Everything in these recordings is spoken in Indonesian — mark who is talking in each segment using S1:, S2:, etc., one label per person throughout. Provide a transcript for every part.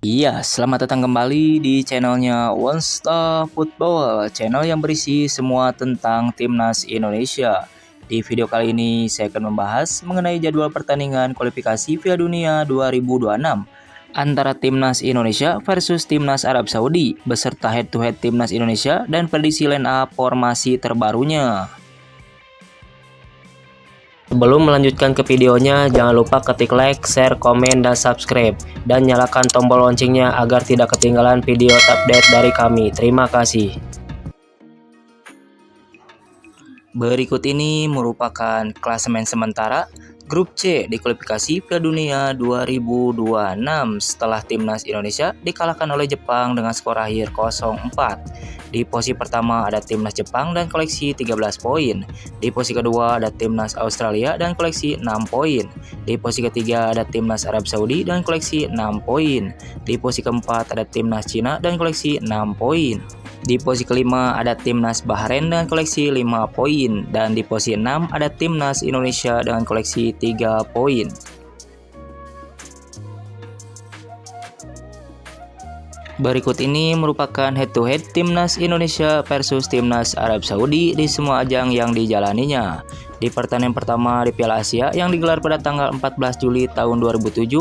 S1: Iya, selamat datang kembali di channelnya One Stop Football, channel yang berisi semua tentang Timnas Indonesia. Di video kali ini saya akan membahas mengenai jadwal pertandingan kualifikasi Piala Dunia 2026 antara Timnas Indonesia versus Timnas Arab Saudi beserta head-to-head Timnas Indonesia dan prediksi line up formasi terbarunya. Sebelum melanjutkan ke videonya, jangan lupa ketik like, share, komen, dan subscribe. Dan nyalakan tombol loncengnya agar tidak ketinggalan video update dari kami. Terima kasih. Berikut ini merupakan klasemen sementara Grup C di kualifikasi Piala Dunia 2026 setelah Timnas Indonesia dikalahkan oleh Jepang dengan skor akhir 0-4. Di posisi pertama ada Timnas Jepang dan koleksi 13 poin. Di posisi kedua ada Timnas Australia dan koleksi 6 poin. Di posisi ketiga ada Timnas Arab Saudi dan koleksi 6 poin. Di posisi keempat ada Timnas Cina dan koleksi 6 poin. Di posisi kelima ada Timnas Bahrain dengan koleksi 5 poin. Dan di posisi 6 ada Timnas Indonesia dengan koleksi 3 poin. Berikut ini merupakan head-to-head Timnas Indonesia versus Timnas Arab Saudi di semua ajang yang dijalaninya. Di pertandingan pertama di Piala Asia yang digelar pada tanggal 14 Juli tahun 2007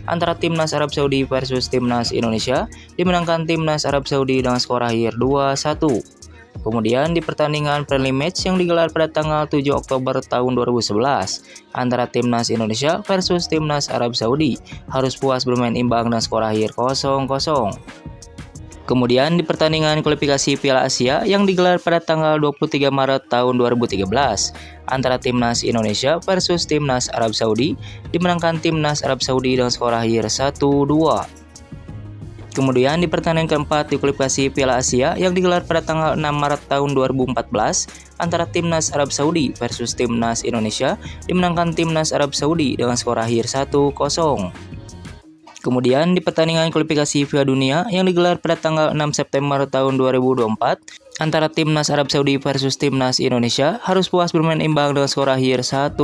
S1: antara Timnas Arab Saudi versus Timnas Indonesia, dimenangkan Timnas Arab Saudi dengan skor akhir 2-1. Kemudian di pertandingan friendly match yang digelar pada tanggal 7 Oktober tahun 2011 antara Timnas Indonesia versus Timnas Arab Saudi, harus puas bermain imbang dan skor akhir 0-0. Kemudian di pertandingan kualifikasi Piala Asia yang digelar pada tanggal 23 Maret tahun 2013 antara Timnas Indonesia versus Timnas Arab Saudi, dimenangkan Timnas Arab Saudi dengan skor akhir 1-2. Kemudian di pertandingan keempat di kualifikasi Piala Asia yang digelar pada tanggal 6 Maret tahun 2014 antara Timnas Arab Saudi versus Timnas Indonesia, dimenangkan Timnas Arab Saudi dengan skor akhir 1-0. Kemudian di pertandingan kualifikasi Piala Dunia yang digelar pada tanggal 6 September tahun 2024 antara Timnas Arab Saudi versus Timnas Indonesia, harus puas bermain imbang dengan skor akhir 1-1.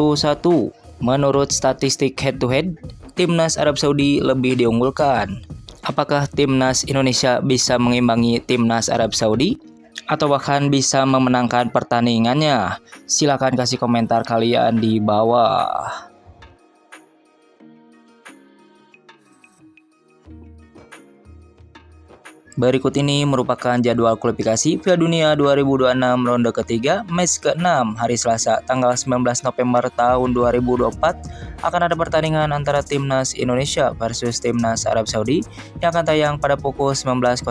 S1: Menurut statistik head-to-head, Timnas Arab Saudi lebih diunggulkan. Apakah Timnas Indonesia bisa mengimbangi Timnas Arab Saudi? Atau bahkan bisa memenangkan pertandingannya? Silakan kasih komentar kalian di bawah. Berikut ini merupakan jadwal kualifikasi Piala Dunia 2026 ronde ketiga match ke-6 hari Selasa tanggal 19 November tahun 2024 akan ada pertandingan antara Timnas Indonesia versus Timnas Arab Saudi yang akan tayang pada pukul 19.00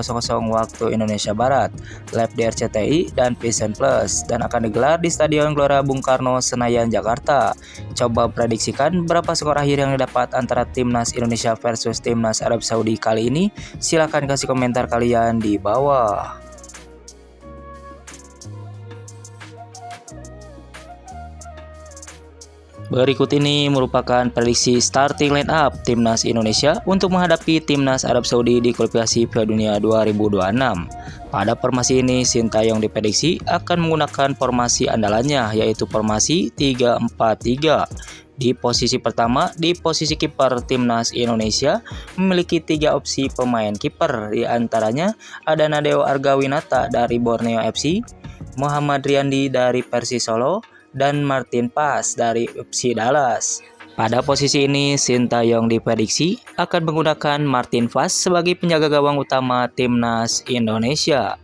S1: waktu Indonesia Barat, live di RCTI dan Vision Plus, dan akan digelar di Stadion Gelora Bung Karno, Senayan, Jakarta. Coba prediksikan berapa skor akhir yang didapat antara Timnas Indonesia versus Timnas Arab Saudi kali ini? Silakan kasih komentar kalian di bawah. Berikut ini merupakan prediksi starting line up Timnas Indonesia untuk menghadapi Timnas Arab Saudi di kualifikasi Piala Dunia 2026. Pada formasi ini, Sintayong diprediksi akan menggunakan formasi andalannya, yaitu formasi 3-4-3. Di posisi pertama, di posisi kiper Timnas Indonesia memiliki 3 opsi pemain kiper, di antaranya ada Nadeo Argawinata dari Borneo FC, Muhammad Riyandi dari Persis Solo, dan Martin Pas dari FC Dallas. Pada posisi ini, Sintayong diprediksi akan menggunakan Martin Pas sebagai penjaga gawang utama Timnas Indonesia.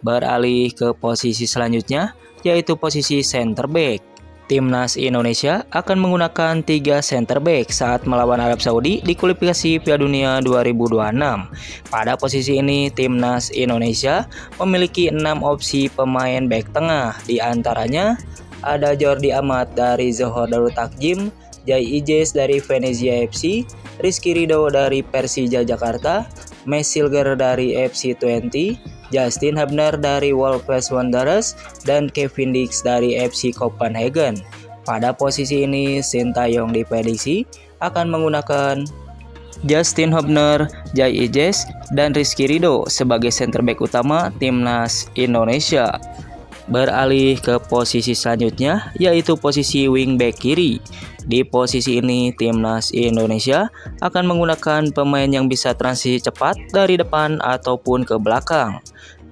S1: Beralih ke posisi selanjutnya, yaitu posisi center back. Timnas Indonesia akan menggunakan 3 center back saat melawan Arab Saudi di kualifikasi Piala Dunia 2026. Pada posisi ini, Timnas Indonesia memiliki 6 opsi pemain back tengah, di antaranya ada Jordi Amat dari Johor Darul Takjim, Jai Ijes dari Venezia FC, Rizky Ridho dari Persija Jakarta, Messilger dari FC20, Justin Hubner dari Wolves Wanderers, dan Kevin Dix dari FC Copenhagen. Pada posisi ini, Sintayong diprediksi akan menggunakan Justin Hubner, Jai Ijes, dan Rizky Ridho sebagai center back utama Timnas Indonesia. Beralih ke posisi selanjutnya, yaitu posisi wingback kiri. Di posisi ini, timnas Indonesia akan menggunakan pemain yang bisa transisi cepat dari depan ataupun ke belakang.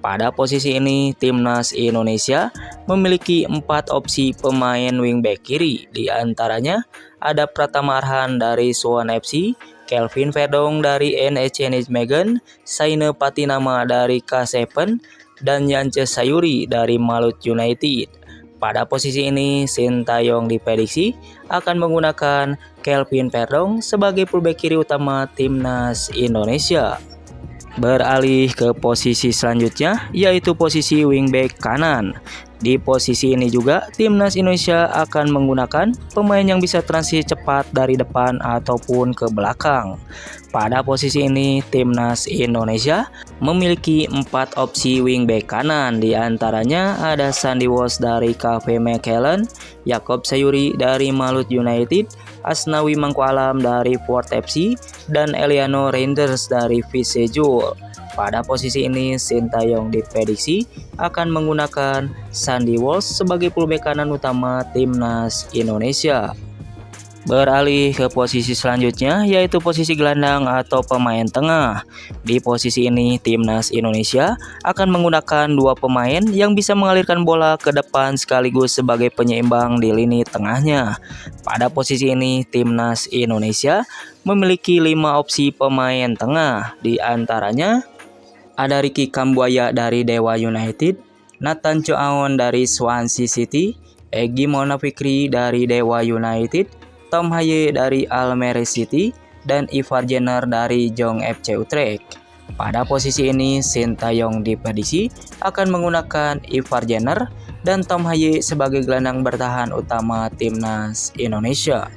S1: Pada posisi ini, timnas Indonesia memiliki 4 opsi pemain wingback kiri. Di antaranya ada Pratama Arhan dari Suwon FC, Kelvin Verdong dari NEC Nijmegen, Saine Patinama dari K7, dan Yance Sayuri dari Malut United. Pada posisi ini, Sintayong diprediksi akan menggunakan Kelvin Verdong sebagai fullback kiri utama timnas Indonesia. Beralih ke posisi selanjutnya, yaitu posisi wingback kanan. Di posisi ini juga, timnas Indonesia akan menggunakan pemain yang bisa transisi cepat dari depan ataupun ke belakang. Pada posisi ini, timnas Indonesia memiliki 4 opsi wingback kanan. Di antaranya ada Sandy Walsh dari KV Mechelen, Jakob Sayuri dari Malut United, Asnawi Mangkualam dari Ford FC, dan Eliano Reinders dari Vise Jul. Pada posisi ini, Sintayong diprediksi akan menggunakan Sandy Walsh sebagai fullback kanan utama timnas Indonesia. Beralih ke posisi selanjutnya, yaitu posisi gelandang atau pemain tengah. Di posisi ini, timnas Indonesia akan menggunakan 2 pemain yang bisa mengalirkan bola ke depan sekaligus sebagai penyeimbang di lini tengahnya. Pada posisi ini, timnas Indonesia memiliki 5 opsi pemain tengah. Di antaranya ada Ricky Kambuaya dari Dewa United, Nathan Choaon dari Swansea City, Egy Maulana Fikri dari Dewa United, Tom Haye dari Almere City, dan Ivar Jenner dari Jong FC Utrecht. Pada posisi ini, Sintayong diprediksi akan menggunakan Ivar Jenner dan Tom Haye sebagai gelandang bertahan utama timnas Indonesia.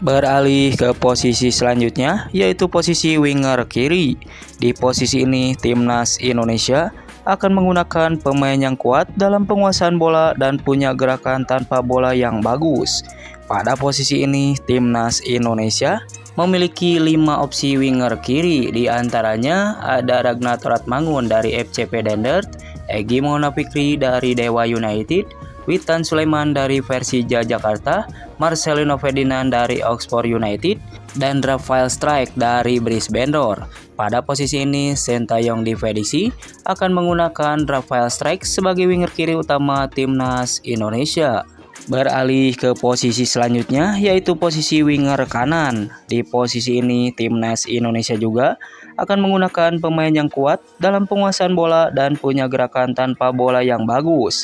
S1: Beralih ke posisi selanjutnya, yaitu posisi winger kiri. Di posisi ini, timnas Indonesia akan menggunakan pemain yang kuat dalam penguasaan bola dan punya gerakan tanpa bola yang bagus. Pada posisi ini, timnas Indonesia memiliki 5 opsi winger kiri. Di antaranya ada Ragnar Toratmangun dari FCP Dendert, Egy Maulana Fikri dari Dewa United, Witan Sulaiman dari Persija Jakarta, Marcelino Ferdinand dari Oxford United, dan Rafael Strijk dari Brisbane Roar. Pada posisi ini, Sintayong diprediksi akan menggunakan Rafael Strijk sebagai winger kiri utama timnas Indonesia. Beralih ke posisi selanjutnya, yaitu posisi winger kanan. Di posisi ini, timnas Indonesia juga akan menggunakan pemain yang kuat dalam penguasaan bola dan punya gerakan tanpa bola yang bagus.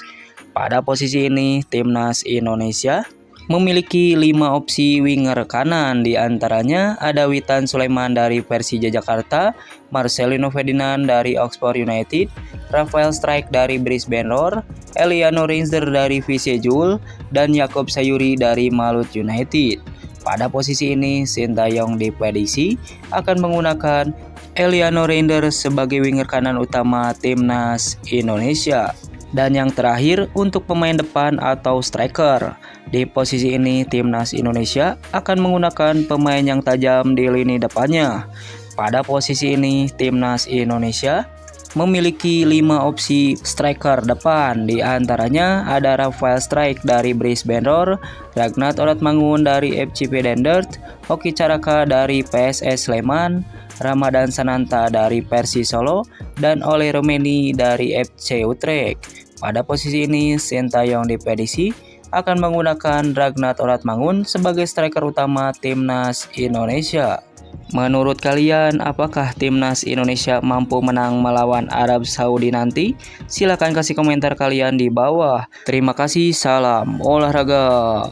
S1: Pada posisi ini, timnas Indonesia memiliki 5 opsi winger kanan. Di antaranya ada Witan Sulaiman dari Persija Jakarta, Marcelino Ferdinand dari Oxford United, Rafael Strijk dari Brisbane Roar, Eliano Reinders dari Vise Jul, dan Jakob Sayuri dari Malut United. Pada posisi ini, Sintayong diprediksi akan menggunakan Eliano Reinders sebagai winger kanan utama timnas Indonesia. Dan yang terakhir untuk pemain depan atau striker. Di posisi ini, timnas Indonesia akan menggunakan pemain yang tajam di lini depannya. Pada posisi ini, timnas Indonesia memiliki 5 opsi striker depan. Di antaranya ada Rafael Strijk dari Brisbane Roar, Ragnar Toratmangun dari FCP Dendert, Hoki Caraka dari PSS Sleman, Ramadan Sananta dari Persis Solo, dan Ole Romeni dari FC Utrecht. Pada posisi ini, Sintayong diprediksi akan menggunakan Ragnar Toratmangun sebagai striker utama timnas Indonesia. Menurut kalian, apakah timnas Indonesia mampu menang melawan Arab Saudi nanti? Silahkan kasih komentar kalian di bawah. Terima kasih, salam olahraga.